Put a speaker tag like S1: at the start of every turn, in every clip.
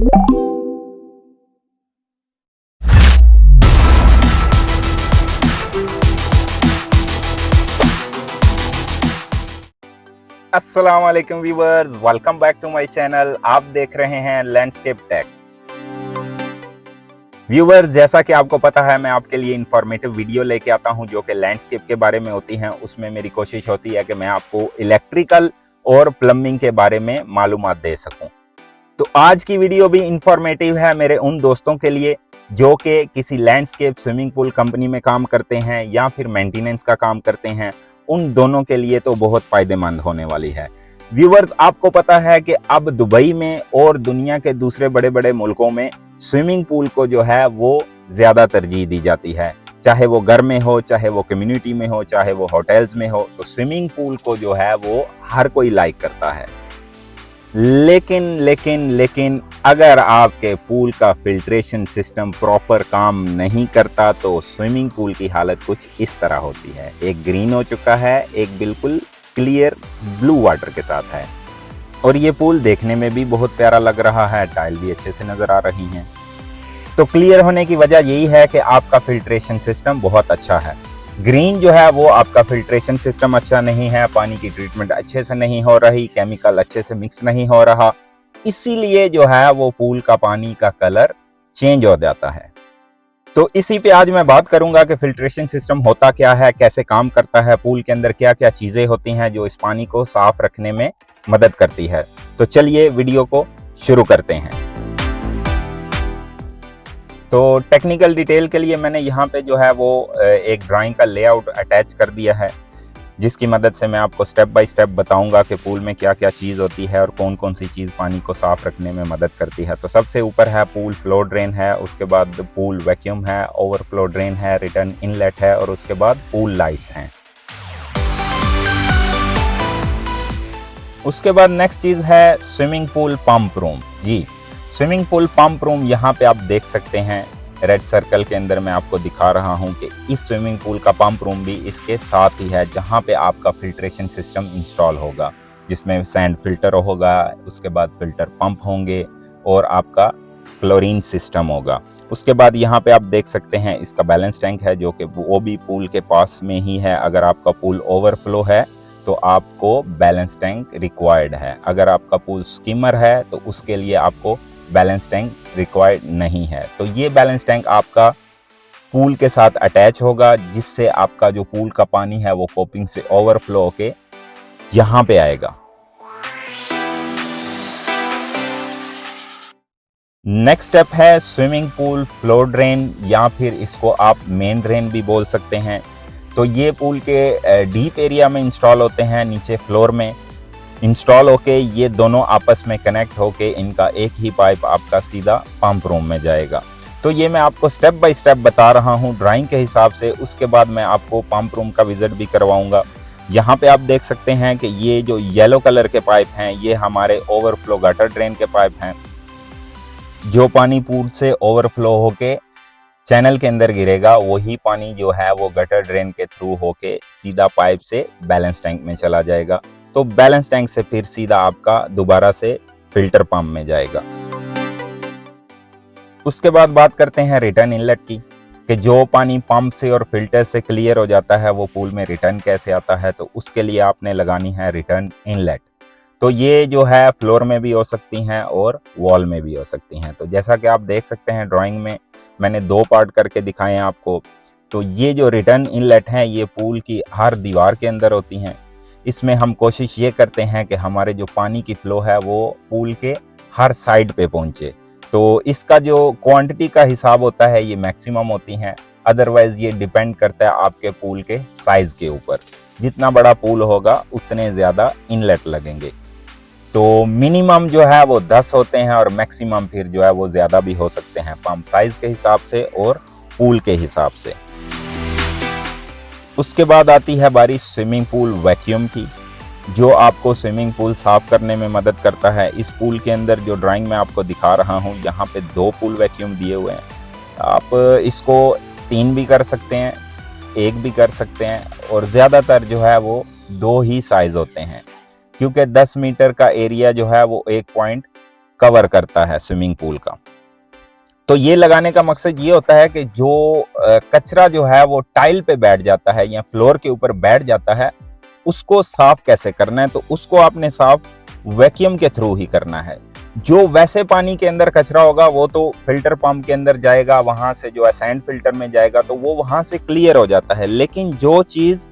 S1: अस्सलाम वालेकुम viewers, welcome back to my channel. आप देख रहे हैं लैंडस्केप टेक। व्यूअर्स, जैसा कि आपको पता है, मैं आपके लिए इंफॉर्मेटिव वीडियो लेके आता हूं जो कि लैंडस्केप के बारे में होती हैं। उसमें मेरी कोशिश होती है कि मैं आपको इलेक्ट्रिकल और प्लम्बिंग के बारे में मालूमात दे सकूं। तो आज की वीडियो भी इंफॉर्मेटिव है मेरे उन दोस्तों के लिए जो कि किसी लैंडस्केप स्विमिंग पूल कंपनी में काम करते हैं या फिर मेंटेनेंस का काम करते हैं। उन दोनों के लिए तो बहुत फायदेमंद होने वाली है। व्यूअर्स, आपको पता है कि अब दुबई में और दुनिया के दूसरे बड़े बड़े मुल्कों में स्विमिंग पूल को जो है वो ज्यादा तरजीह दी जाती है। चाहे वो घर में हो, चाहे वो कम्युनिटी में हो, चाहे वो होटल्स में हो, तो स्विमिंग पूल को जो है वो हर कोई लाइक करता है। लेकिन अगर आपके पूल का फिल्ट्रेशन सिस्टम प्रॉपर काम नहीं करता तो स्विमिंग पूल की हालत कुछ इस तरह होती है। एक ग्रीन हो चुका है, एक बिल्कुल क्लियर ब्लू वाटर के साथ है। और ये पूल देखने में भी बहुत प्यारा लग रहा है, टाइल भी अच्छे से नजर आ रही हैं। तो क्लियर होने की वजह यही है कि आपका फिल्ट्रेशन सिस्टम बहुत अच्छा है। ग्रीन जो है वो आपका फिल्ट्रेशन सिस्टम अच्छा नहीं है, पानी की ट्रीटमेंट अच्छे से नहीं हो रही, केमिकल अच्छे से मिक्स नहीं हो रहा, इसीलिए जो है वो पूल का पानी का कलर चेंज हो जाता है। तो इसी पे आज मैं बात करूंगा कि फिल्ट्रेशन सिस्टम होता क्या है, कैसे काम करता है, पूल के अंदर क्या क्या चीजें होती हैं जो इस पानी को साफ रखने में मदद करती है। तो चलिए वीडियो को शुरू करते हैं। तो टेक्निकल डिटेल के लिए मैंने यहाँ पे जो है वो एक ड्राइंग का लेआउट अटैच कर दिया है, जिसकी मदद से मैं आपको स्टेप बाय स्टेप बताऊंगा कि पूल में क्या क्या चीज़ होती है और कौन कौन सी चीज़ पानी को साफ रखने में मदद करती है। तो सबसे ऊपर है पूल फ्लो ड्रेन है, उसके बाद पूल वैक्यूम है, ओवरफ्लो ड्रेन है, रिटर्न इनलेट है और उसके बाद पूल लाइट्स हैं। उसके बाद नेक्स्ट चीज़ है स्विमिंग पूल पंप रूम। जी, स्विमिंग पूल पंप रूम यहाँ पे आप देख सकते हैं, रेड सर्कल के अंदर मैं आपको दिखा रहा हूँ कि इस स्विमिंग पूल का पंप रूम भी इसके साथ ही है, जहाँ पे आपका फिल्ट्रेशन सिस्टम इंस्टॉल होगा, जिसमें सैंड फिल्टर होगा, उसके बाद फिल्टर पंप होंगे और आपका क्लोरीन सिस्टम होगा। उसके बाद यहाँ पे आप देख सकते हैं इसका बैलेंस टैंक है, जो कि वो भी पूल के पास में ही है। अगर आपका पूल ओवरफ्लो है तो आपको बैलेंस टैंक रिक्वायर्ड है। अगर आपका पूल स्कीमर है तो उसके लिए आपको बैलेंस टैंक रिक्वायर्ड नहीं है। तो ये बैलेंस टैंक आपका पूल के साथ अटैच होगा, जिससे आपका जो पूल का पानी है वो कोपिंग से ओवरफ्लो होके यहाँ पे आएगा। नेक्स्ट स्टेप है स्विमिंग पूल फ्लो ड्रेन, या फिर इसको आप मेन ड्रेन भी बोल सकते हैं। तो ये पूल के डीप एरिया में इंस्टॉल होते हैं, नीचे फ्लोर में इंस्टॉल होके ये दोनों आपस में कनेक्ट होके इनका एक ही पाइप आपका सीधा पंप रूम में जाएगा। तो ये मैं आपको स्टेप बाय स्टेप बता रहा हूँ ड्राइंग के हिसाब से। उसके बाद मैं आपको पंप रूम का विजिट भी करवाऊंगा। यहाँ पे आप देख सकते हैं कि ये जो येलो कलर के पाइप हैं ये हमारे ओवरफ्लो गटर ड्रेन के पाइप हैं। जो पानी पूल से ओवरफ्लो होके चैनल के अंदर गिरेगा, वही पानी जो है वो गटर ड्रेन के थ्रू होके सीधा पाइप से बैलेंस टैंक में चला जाएगा। तो बैलेंस टैंक से फिर सीधा आपका दोबारा से फिल्टर पंप में जाएगा। उसके बाद बात करते हैं रिटर्न इनलेट की, कि जो पानी पंप से और फिल्टर से क्लियर हो जाता है वो पूल में रिटर्न कैसे आता है। तो उसके लिए आपने लगानी है रिटर्न इनलेट। तो ये जो है फ्लोर में भी हो सकती हैं और वॉल में भी हो सकती हैं। तो जैसा कि आप देख सकते हैं ड्राइंग में मैंने दो पार्ट करके दिखाए हैं आपको। तो ये जो रिटर्न इनलेट हैं ये पूल की हर दीवार के अंदर होती हैं। इसमें हम कोशिश ये करते हैं कि हमारे जो पानी की फ्लो है वो पूल के हर साइड पे पहुंचे। तो इसका जो क्वांटिटी का हिसाब होता है ये मैक्सिमम होती हैं, अदरवाइज ये डिपेंड करता है आपके पूल के साइज के ऊपर। जितना बड़ा पूल होगा उतने ज़्यादा इनलेट लगेंगे। तो मिनिमम जो है वो 10 होते हैं और मैक्सिमम फिर जो है वो ज़्यादा भी हो सकते हैं, पंप साइज के हिसाब से और पूल के हिसाब से। उसके बाद आती है बारी स्विमिंग पूल वैक्यूम की, जो आपको स्विमिंग पूल साफ करने में मदद करता है। इस पूल के अंदर जो ड्राइंग में आपको दिखा रहा हूँ, यहाँ पे 2 पूल वैक्यूम दिए हुए हैं। आप इसको 3 भी कर सकते हैं, 1 भी कर सकते हैं, और ज़्यादातर जो है वो 2 ही साइज होते हैं, क्योंकि 10 मीटर का एरिया जो है वो 1 पॉइंट कवर करता है स्विमिंग पूल का। तो ये लगाने का मकसद ये होता है कि जो कचरा जो है वो टाइल पे बैठ जाता है या फ्लोर के ऊपर बैठ जाता है, उसको साफ कैसे करना है, तो उसको आपने साफ वैक्यूम के थ्रू ही करना है। जो वैसे पानी के अंदर कचरा होगा वो तो फिल्टर पंप के अंदर जाएगा, वहां से जो है सैंड फिल्टर में जाएगा, तो वो वहां से क्लियर हो जाता है। लेकिन जो चीज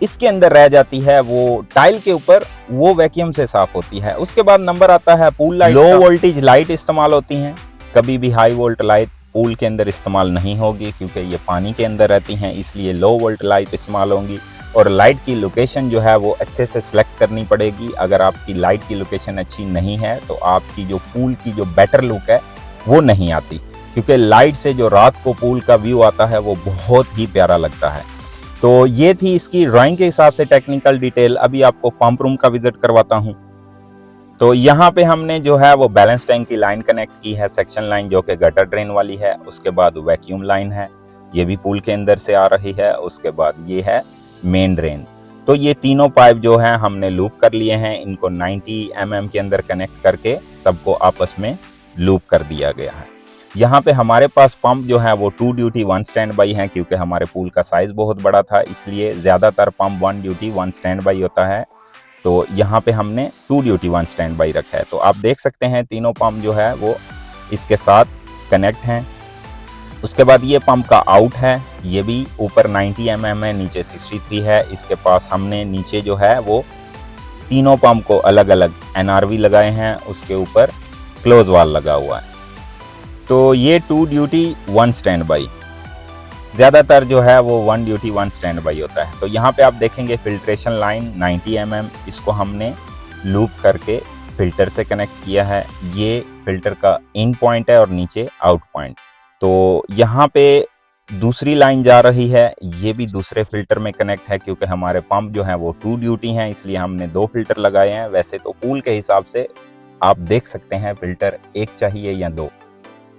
S1: इसके अंदर रह जाती है वो टाइल के ऊपर, वो वैक्यूम से साफ होती है। उसके बाद नंबर आता है pool light. Low voltage light इस्तेमाल होती हैं, कभी भी हाई वोल्ट लाइट पूल के अंदर इस्तेमाल नहीं होगी, क्योंकि ये पानी के अंदर रहती हैं, इसलिए लो वोल्ट लाइट इस्तेमाल होंगी। और लाइट की लोकेशन जो है वो अच्छे से सिलेक्ट करनी पड़ेगी। अगर आपकी लाइट की लोकेशन अच्छी नहीं है तो आपकी जो पूल की जो बेटर लुक है वो नहीं आती, क्योंकि लाइट से जो रात को पूल का व्यू आता है वो बहुत ही प्यारा लगता है। तो ये थी इसकी ड्राइंग के हिसाब से टेक्निकल डिटेल। अभी आपको पंप रूम का विजिट करवाता हूँ। तो यहाँ पे हमने जो है वो बैलेंस टैंक की लाइन कनेक्ट की है, सेक्शन लाइन जो कि गटर ड्रेन वाली है। उसके बाद वैक्यूम लाइन है, ये भी पूल के अंदर से आ रही है। उसके बाद ये है मेन ड्रेन। तो ये तीनों पाइप जो हैं हमने लूप कर लिए हैं, इनको 90 mm के अंदर कनेक्ट करके सबको आपस में लूप कर दिया गया है। यहाँ पे हमारे पास पंप जो है वो 2 ड्यूटी 1 स्टैंड बाई है, क्योंकि हमारे पूल का साइज बहुत बड़ा था, इसलिए ज़्यादातर पंप 1 ड्यूटी 1 स्टैंड बाई होता है। तो यहाँ पे हमने 2 ड्यूटी 1 स्टैंड बाई रखा है। तो आप देख सकते हैं तीनों पंप जो है वो इसके साथ कनेक्ट हैं। उसके बाद ये पंप का आउट है, ये भी ऊपर 90 mm है, नीचे 63 है। इसके पास हमने नीचे जो है वो तीनों पंप को अलग अलग NRV लगाए हैं, उसके ऊपर क्लोज वाल लगा हुआ है। तो ये 2 ड्यूटी 1 स्टैंड बाई, ज़्यादातर जो है वो 1 ड्यूटी 1 स्टैंड बाई होता है। तो यहाँ पे आप देखेंगे फिल्ट्रेशन लाइन 90 mm, इसको हमने लूप करके फिल्टर से कनेक्ट किया है। ये फिल्टर का इन पॉइंट है और नीचे आउट पॉइंट। तो यहाँ पे दूसरी लाइन जा रही है, ये भी दूसरे फिल्टर में कनेक्ट है, क्योंकि हमारे पंप जो हैं वो 2 ड्यूटी हैं, इसलिए हमने 2 फिल्टर लगाए हैं। वैसे तो पूल के हिसाब से आप देख सकते हैं फिल्टर 1 चाहिए या 2।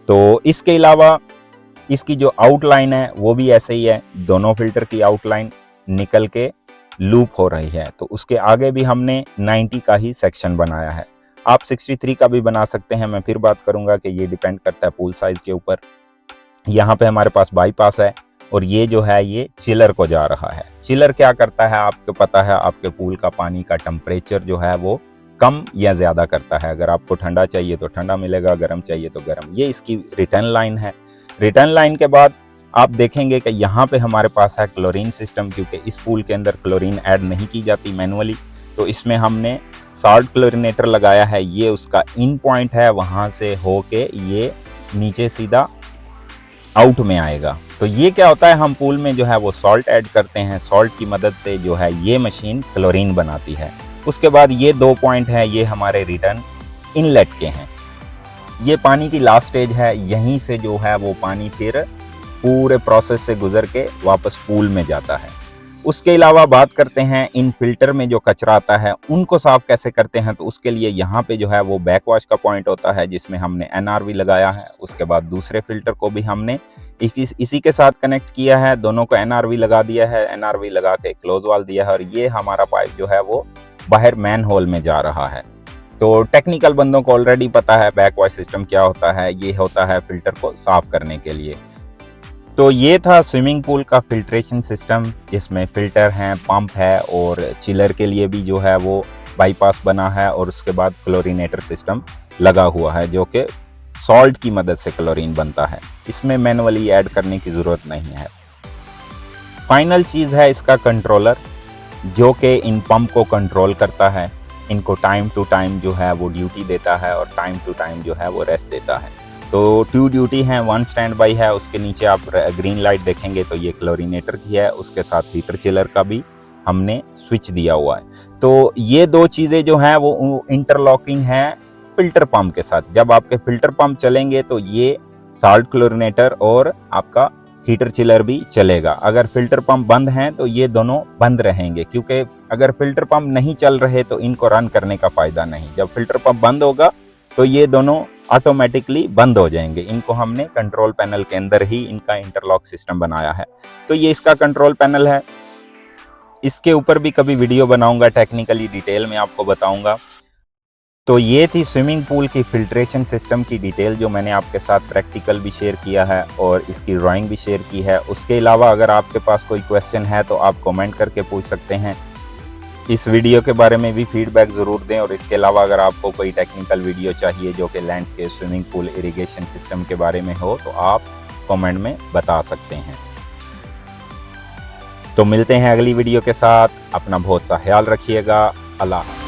S1: तो इसके अलावा इसकी जो आउटलाइन है वो भी ऐसे ही है, दोनों फिल्टर की आउटलाइन निकल के लूप हो रही है। तो उसके आगे भी हमने 90 का ही सेक्शन बनाया है। आप 63 का भी बना सकते हैं, मैं फिर बात करूंगा कि ये डिपेंड करता है पूल साइज के ऊपर। यहाँ पे हमारे पास बाईपास है और ये जो है ये चिलर को जा रहा है। चिलर क्या करता है आपको पता है, आपके पूल का पानी का टेम्परेचर जो है वो कम या ज़्यादा करता है। अगर आपको ठंडा चाहिए तो ठंडा मिलेगा, गर्म चाहिए तो गर्म। ये इसकी रिटर्न लाइन है। रिटर्न लाइन के बाद आप देखेंगे कि यहाँ पे हमारे पास है क्लोरीन सिस्टम, क्योंकि इस पूल के अंदर क्लोरीन ऐड नहीं की जाती मैनुअली, तो इसमें हमने साल्ट क्लोरीनेटर लगाया है। ये उसका इन पॉइंट है, वहाँ से होके ये नीचे सीधा आउट में आएगा। तो ये क्या होता है, हम पूल में जो है वो सॉल्ट ऐड करते हैं, सॉल्ट की मदद से जो है ये मशीन क्लोरीन बनाती है। उसके बाद ये 2 पॉइंट हैं, ये हमारे रिटर्न इनलेट के हैं। ये पानी की लास्ट स्टेज है, यहीं से जो है वो पानी फिर पूरे प्रोसेस से गुजर के वापस पूल में जाता है। उसके अलावा बात करते हैं इन फिल्टर में जो कचरा आता है उनको साफ कैसे करते हैं। तो उसके लिए यहाँ पे जो है वो बैक वॉश का पॉइंट होता है, जिसमें हमने NRV लगाया है। उसके बाद दूसरे फिल्टर को भी हमने इसी के साथ कनेक्ट किया है, दोनों को NRV लगा दिया है। NRV लगा के क्लोज वाल दिया है और ये हमारा पाइप जो है वो बाहर मैन होल में जा रहा है। तो टेक्निकल बंदों को ऑलरेडी पता है बैक वॉश सिस्टम क्या होता है, ये होता है फिल्टर को साफ करने के लिए। तो ये था स्विमिंग पूल का फिल्ट्रेशन सिस्टम, जिसमें फिल्टर हैं, पंप है और चिलर के लिए भी जो है वो बाईपास बना है। और उसके बाद क्लोरीनेटर सिस्टम लगा हुआ है, जो कि सॉल्ट की मदद से क्लोरीन बनता है। इसमें मैनुअली ऐड करने की ज़रूरत नहीं है। फाइनल चीज़ है इसका कंट्रोलर, जो कि इन पंप को कंट्रोल करता है, इनको टाइम टू टाइम जो है वो ड्यूटी देता है और टाइम टू टाइम जो है वो रेस्ट देता है। तो 2 ड्यूटी है, 1 स्टैंड बाई है। उसके नीचे आप ग्रीन लाइट देखेंगे तो ये क्लोरीनेटर की है, उसके साथ हीटर चिलर का भी हमने स्विच दिया हुआ है। तो ये 2 चीज़ें जो हैं वो इंटरलॉकिंग हैं फिल्टर पंप के साथ। जब आपके फिल्टर पंप चलेंगे तो ये साल्ट क्लोरीनेटर और आपका हीटर चिलर भी चलेगा। अगर फिल्टर पंप बंद हैं तो ये दोनों बंद रहेंगे, क्योंकि अगर फिल्टर पंप नहीं चल रहे तो इनको रन करने का फ़ायदा नहीं। जब फिल्टर पंप बंद होगा तो ये दोनों ऑटोमेटिकली बंद हो जाएंगे। इनको हमने कंट्रोल पैनल के अंदर ही इनका इंटरलॉक सिस्टम बनाया है। तो ये इसका कंट्रोल पैनल है। इसके ऊपर भी कभी वीडियो बनाऊंगा, टेक्निकली डिटेल में आपको बताऊंगा। तो ये थी स्विमिंग पूल की फिल्ट्रेशन सिस्टम की डिटेल, जो मैंने आपके साथ प्रैक्टिकल भी शेयर किया है और इसकी ड्राइंग भी शेयर की है। उसके अलावा अगर आपके पास कोई क्वेश्चन है तो आप कमेंट करके पूछ सकते हैं। इस वीडियो के बारे में भी फीडबैक ज़रूर दें, और इसके अलावा अगर आपको कोई टेक्निकल वीडियो चाहिए जो कि landscape, swimming pool, irrigation system के बारे में हो तो आप कमेंट में बता सकते हैं। तो मिलते हैं अगली वीडियो के साथ। अपना बहुत सा ख्याल रखिएगा। अल्लाह।